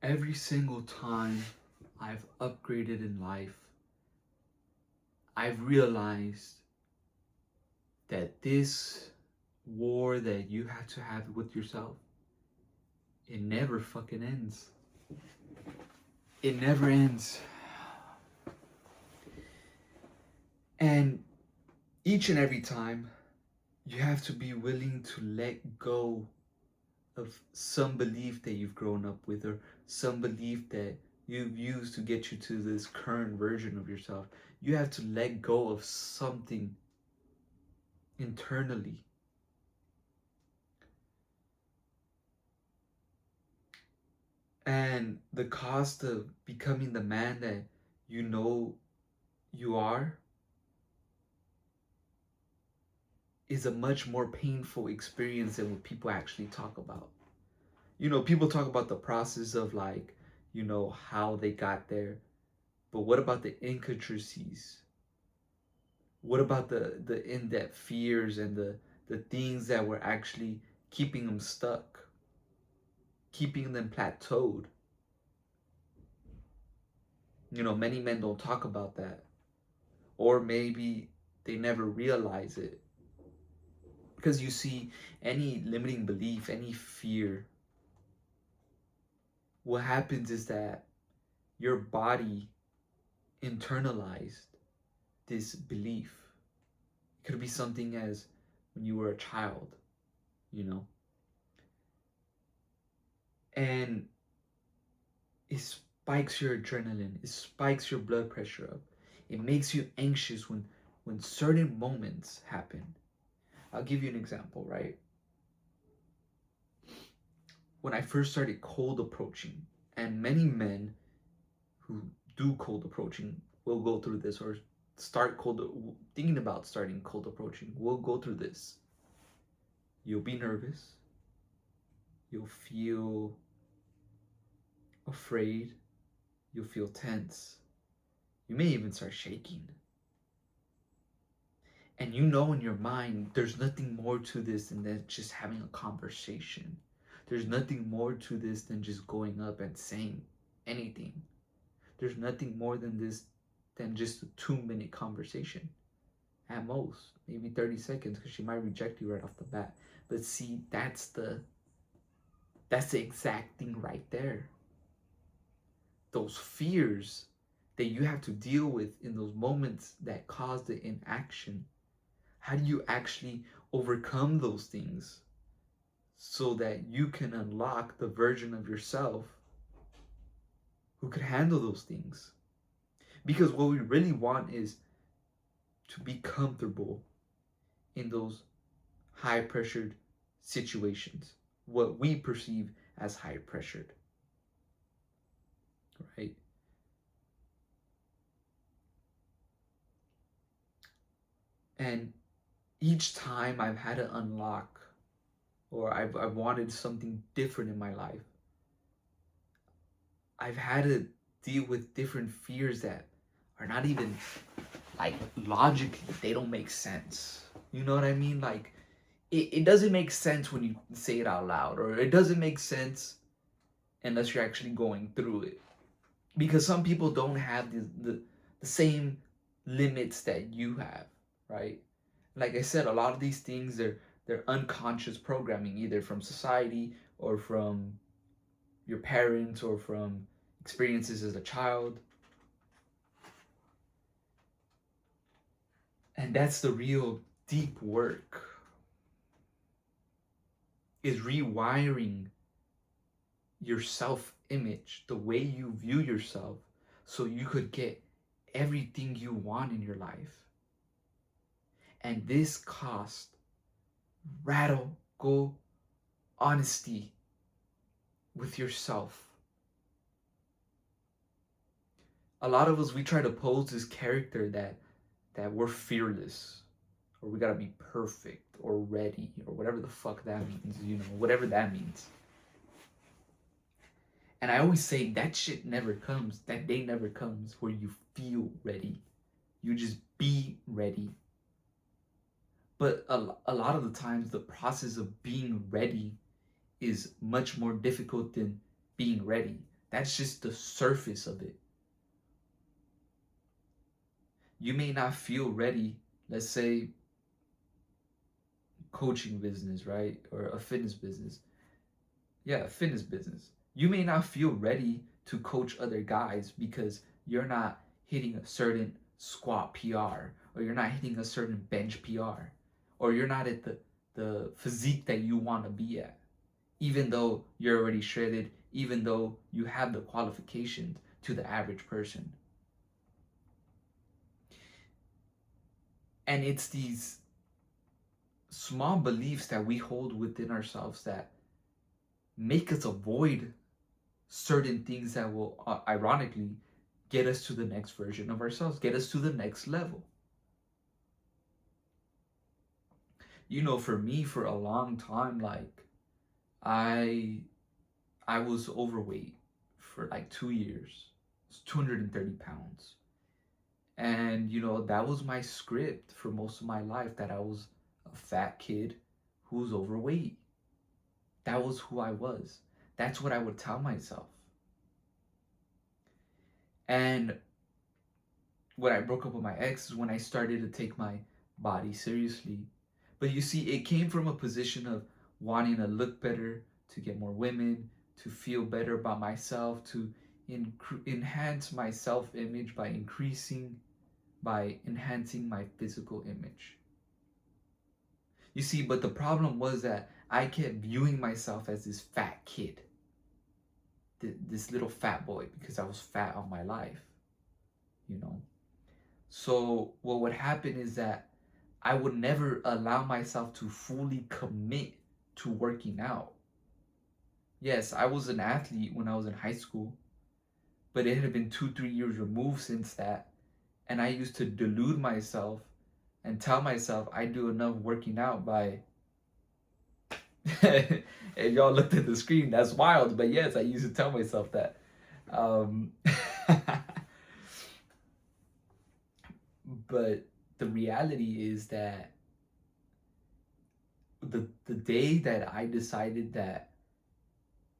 every single time I've upgraded in life, I've realized that this war that you have to have with yourself, it never fucking ends. It never ends. And each and every time, you have to be willing to let go of some belief that you've grown up with, or some belief that you've used to get you to this current version of yourself. You have to let go of something internally. And the cost of becoming the man that you know you are is a much more painful experience than what people actually talk about. You know, people talk about the process of, like, you know, how they got there. But what about the intricacies? What about the in-depth fears and the things that were actually keeping them stuck, keeping them plateaued? You know, many men don't talk about that. Or maybe they never realize it. Because you see, any limiting belief, any fear, what happens is that your body internalized this belief. It could be something as when you were a child, you know, and it spikes your adrenaline, it spikes your blood pressure up, it makes you anxious when certain moments happen. I'll give you an example, right? When I first started cold approaching, and many men who do cold approaching will go through this, or thinking about starting cold approaching will go through this. You'll be nervous, you'll feel afraid, you'll feel tense, you may even start shaking. And you know in your mind, there's nothing more to this than just having a conversation. There's nothing more to this than just going up and saying anything. There's nothing more than this than just a 2-minute conversation. At most, maybe 30 seconds, because she might reject you right off the bat. But see, that's the exact thing right there. Those fears that you have to deal with in those moments that cause the inaction. How do you actually overcome those things so that you can unlock the version of yourself who could handle those things? Because what we really want is to be comfortable in those high pressured situations, what we perceive as high pressured, right? And each time I've had to unlock, or I've wanted something different in my life, I've had to deal with different fears that are not even, like, logically, they don't make sense. You know what I mean? Like, it doesn't make sense when you say it out loud, or it doesn't make sense unless you're actually going through it. Because some people don't have the same limits that you have, right? Like I said, a lot of these things, they're unconscious programming, either from society or from your parents or from experiences as a child. And that's the real deep work, is rewiring your self-image, the way you view yourself, so you could get everything you want in your life. And this cost radical honesty with yourself. A lot of us, we try to pose this character that we're fearless, or we gotta be perfect or ready, or whatever the fuck that means, you know, whatever that means. And I always say that shit never comes, that day never comes where you feel ready. You just be ready. But a lot of the times, the process of being ready is much more difficult than being ready. That's just the surface of it. You may not feel ready, let's say coaching business, right? Or a fitness business. Yeah, a fitness business. You may not feel ready to coach other guys because you're not hitting a certain squat PR, or you're not hitting a certain bench PR, or you're not at the physique that you want to be at, even though you're already shredded, even though you have the qualifications to the average person. And it's these small beliefs that we hold within ourselves that make us avoid certain things that will ironically get us to the next version of ourselves, get us to the next level. You know, for me, for a long time, like I I was overweight for like 2 years. It's 230 pounds. And you know, that was my script for most of my life, that I was a fat kid who was overweight. That was who I was. That's what I would tell myself. And when I broke up with my ex is when I started to take my body seriously. But you see, it came from a position of wanting to look better, to get more women, to feel better about myself, to enhance my self image by enhancing my physical image. You see, but the problem was that I kept viewing myself as this fat kid, this little fat boy, because I was fat all my life, you know. So what would happen is that I would never allow myself to fully commit to working out. Yes, I was an athlete when I was in high school, but it had been 2, 3 years removed since that. And I used to delude myself and tell myself I do enough working out by. If y'all looked at the screen, that's wild. But yes, I used to tell myself that. Um, but the reality is that the day that I decided that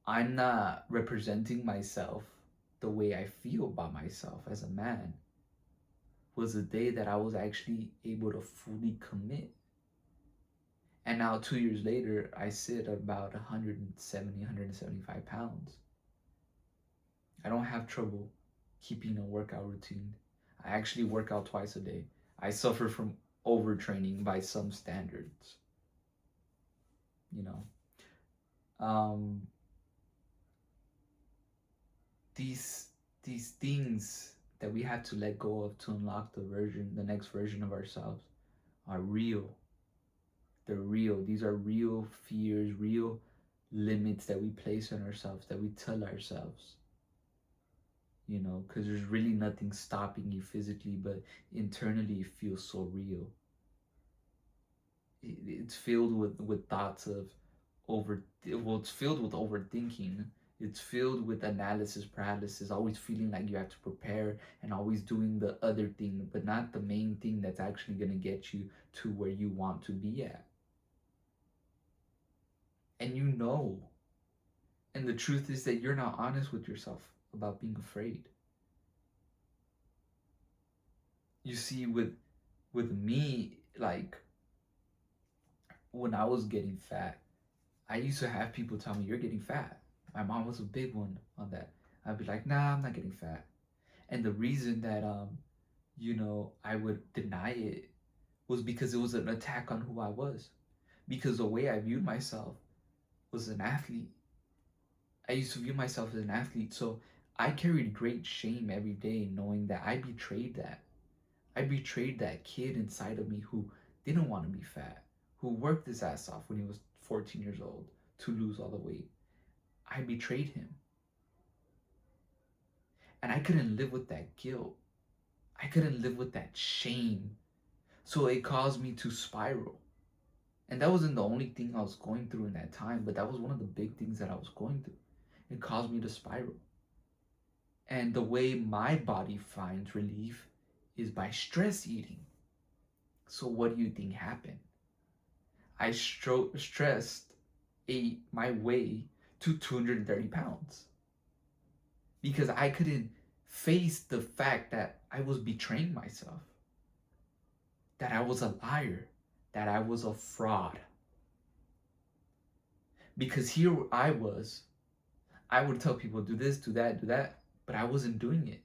I'm not representing myself the way I feel about myself as a man was the day that I was actually able to fully commit. And now 2 years later, I sit at about 170, 175 pounds. I don't have trouble keeping a workout routine. I actually work out twice a day. I suffer from overtraining by some standards. You know, these things that we have to let go of to unlock the next version of ourselves are real. They're real. These are real fears, real limits that we place on ourselves, that we tell ourselves. You know, because there's really nothing stopping you physically, but internally it feels so real. It's filled with thoughts of it's filled with overthinking. It's filled with analysis paralysis, always feeling like you have to prepare and always doing the other thing, but not the main thing that's actually going to get you to where you want to be at. And you know, and the truth is that you're not honest with yourself about being afraid. You see, with me, like when I was getting fat, I used to have people tell me, "You're getting fat." My mom was a big one on that. I'd be like, "Nah, I'm not getting fat." And the reason that you know, I would deny it was because it was an attack on who I was. Because the way I viewed myself was an athlete. I used to view myself as an athlete, so I carried great shame every day knowing that I betrayed that. I betrayed that kid inside of me who didn't want to be fat, who worked his ass off when he was 14 years old to lose all the weight. I betrayed him. And I couldn't live with that guilt. I couldn't live with that shame. So it caused me to spiral. And that wasn't the only thing I was going through in that time, but that was one of the big things that I was going through. It caused me to spiral. And the way my body finds relief is by stress eating. So what do you think happened? I stressed ate my way to 230 pounds. because I couldn't face the fact that I was betraying myself, that I was a liar, that I was a fraud. Because here I was, I would tell people, do this, do that, but I wasn't doing it.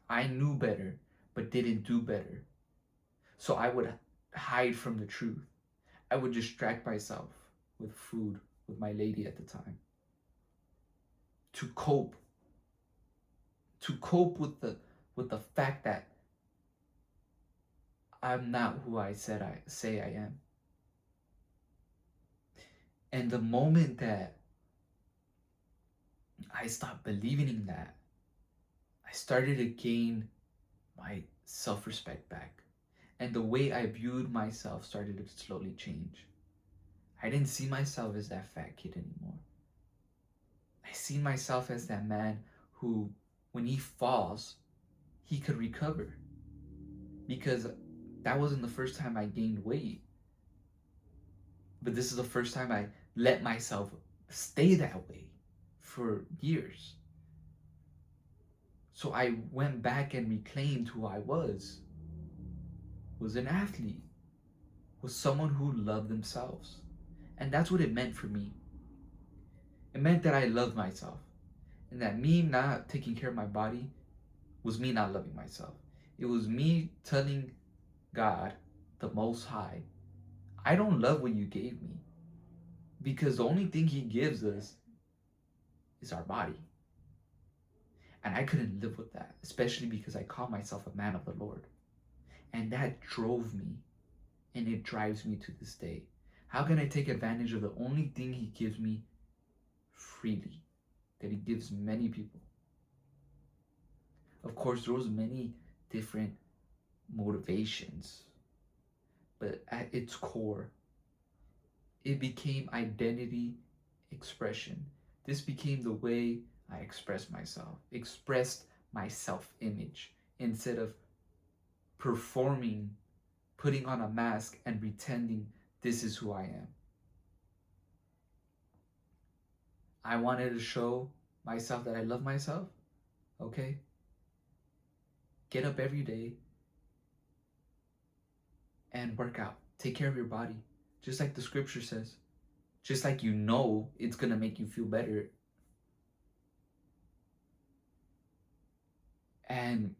I knew better, but didn't do better. So I would hide from the truth. I would distract myself with food with my lady at the time to cope with the fact that I'm not who I say I am. And the moment that I stopped believing in that, I started to gain my self-respect back. And the way I viewed myself started to slowly change. I didn't see myself as that fat kid anymore. I see myself as that man who, when he falls, he could recover. Because that wasn't the first time I gained weight. But this is the first time I let myself stay that way for years. So I went back and reclaimed who I was an athlete, was someone who loved themselves. And that's what it meant for me. It meant that I loved myself. And that me not taking care of my body was me not loving myself. It was me telling God, the Most High, I don't love what you gave me. Because the only thing He gives us is our body. And I couldn't live with that, especially because I call myself a man of the Lord. And that drove me, and it drives me to this day. How can I take advantage of the only thing He gives me freely, that He gives many people? Of course, there was many different motivations, but at its core, it became identity expression. This became the way I expressed myself, expressed my self-image, instead of performing, putting on a mask and pretending this is who I am. I wanted to show myself that I love myself. Okay? Get up every day and work out. Take care of your body. Just like the scripture says. Just like you know it's going to make you feel better. And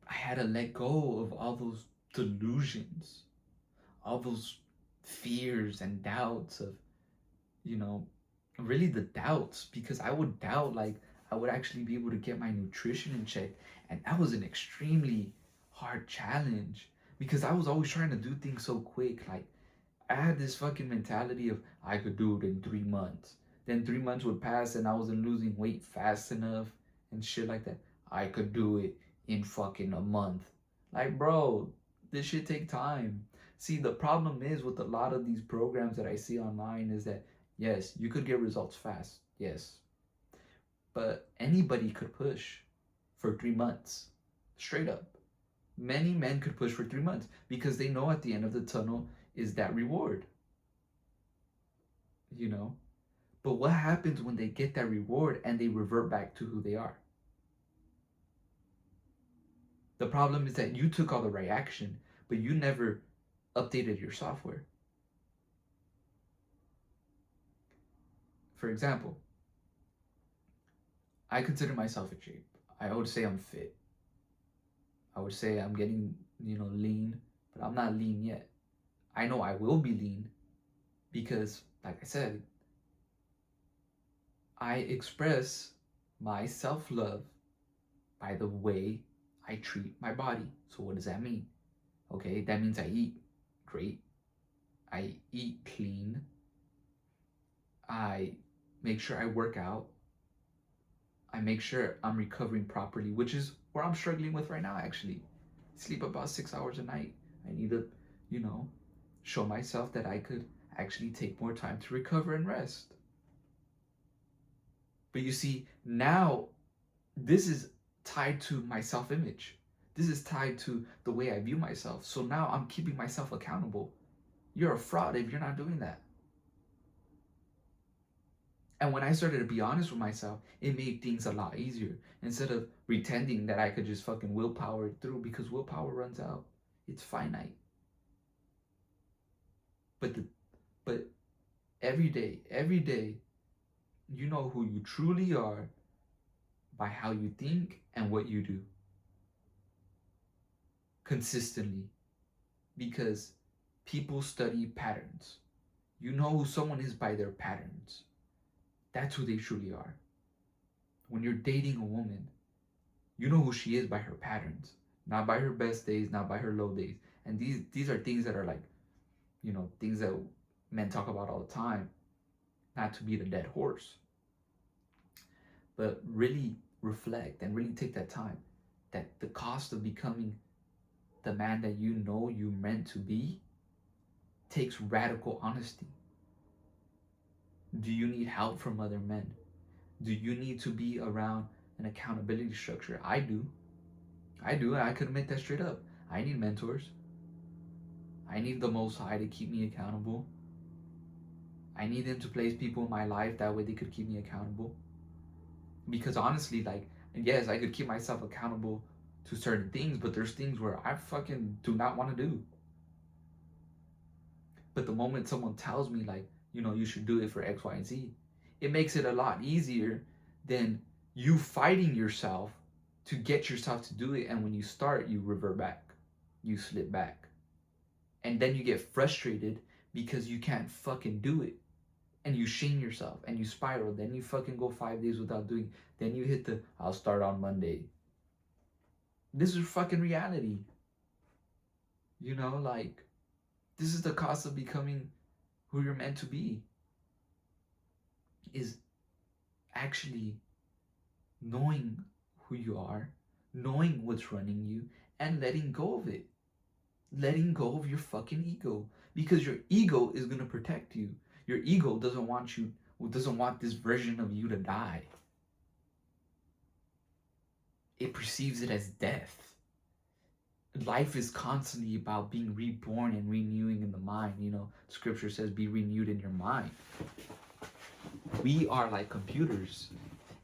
I had to let go of all those delusions, all those fears and doubts of, really the doubts, because I would doubt like I would actually be able to get my nutrition in check. And that was an extremely hard challenge because I was always trying to do things so quick. Like I had this fucking mentality of I could do it in 3 months. Then 3 months would pass and I wasn't losing weight fast enough and shit like that. I could do it in fucking a month. Like, bro, this shit take time. See, the problem is with a lot of these programs that I see online is that, yes, you could get results fast. Yes. But anybody could push for 3 months. Straight up. Many men could push for 3 months because they know at the end of the tunnel is that reward. But what happens when they get that reward and they revert back to who they are? The problem is that you took all the right action, but you never updated your software. For example, I consider myself in shape. I would say I'm fit. I would say I'm getting, lean, but I'm not lean yet. I know I will be lean because, like I said, I express my self-love by the way I treat my body. So what does that mean? Okay, that means I eat great. I eat clean. I make sure I work out. I make sure I'm recovering properly, which is where I'm struggling with right now, actually. I sleep about 6 hours a night. I need to, show myself that I could actually take more time to recover and rest. But you see, now this is tied to my self-image. This is tied to the way I view myself. So now I'm keeping myself accountable. You're a fraud if you're not doing that. And when I started to be honest with myself, it made things a lot easier. Instead of pretending that I could just fucking willpower it through, because willpower runs out. It's finite. But but every day, you know who you truly are by how you think and what you do. Consistently. Because people study patterns. You know who someone is by their patterns. That's who they truly are. When you're dating a woman, you know who she is by her patterns, not by her best days, not by her low days. And these are things that are like, things that men talk about all the time, not to beat a dead horse, but really reflect and really take that time, that the cost of becoming the man that you know you're meant to be takes radical honesty. Do you need help from other men? Do you need to be around an accountability structure? I do. And I could admit that straight up. I need mentors. I need the Most High to keep me accountable. I need Him to place people in my life, that way they could keep me accountable. Because honestly, like, yes, I could keep myself accountable to certain things, but there's things where I fucking do not want to do. But the moment someone tells me, like, you should do it for X, Y, and Z, it makes it a lot easier than you fighting yourself to get yourself to do it. And when you start, you revert back, you slip back. And then you get frustrated because you can't fucking do it. And you shame yourself and you spiral. Then you fucking go 5 days without doing. Then you hit the, I'll start on Monday. This is fucking reality. Like, this is the cost of becoming who you're meant to be. Is actually knowing who you are, knowing what's running you, and letting go of it. Letting go of your fucking ego. Because your ego is gonna protect you. Your ego doesn't want this version of you to die. It perceives it as death. Life is constantly about being reborn and renewing in the mind. Scripture says, be renewed in your mind. We are like computers.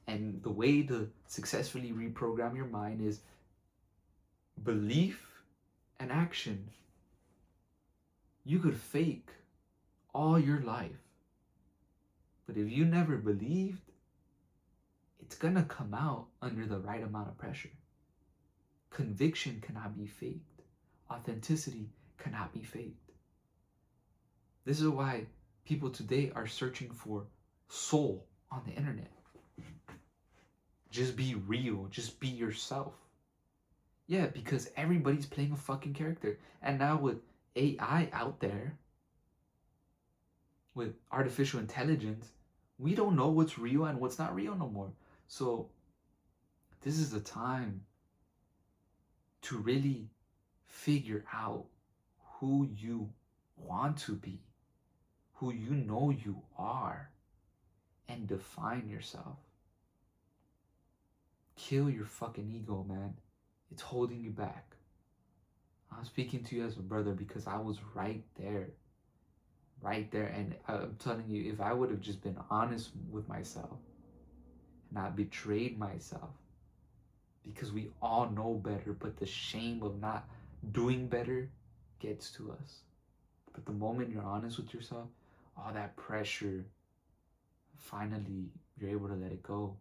And the way to successfully reprogram your mind is belief and action. You could fake all your life, but if you never believed, it's gonna come out under the right amount of pressure. Conviction cannot be faked. Authenticity cannot be faked. This is why people today are searching for soul on the internet. Just be real. Just be yourself. Yeah, because everybody's playing a fucking character. And now with AI out there, with artificial intelligence, we don't know what's real and what's not real no more. So this is the time to really figure out who you want to be, who you know you are, and define yourself. Kill your fucking ego, man. It's holding you back. I'm speaking to you as a brother because I was right there. And I'm telling you, if I would have just been honest with myself, not betrayed myself, because we all know better, but the shame of not doing better gets to us. But the moment you're honest with yourself, all that pressure, finally you're able to let it go.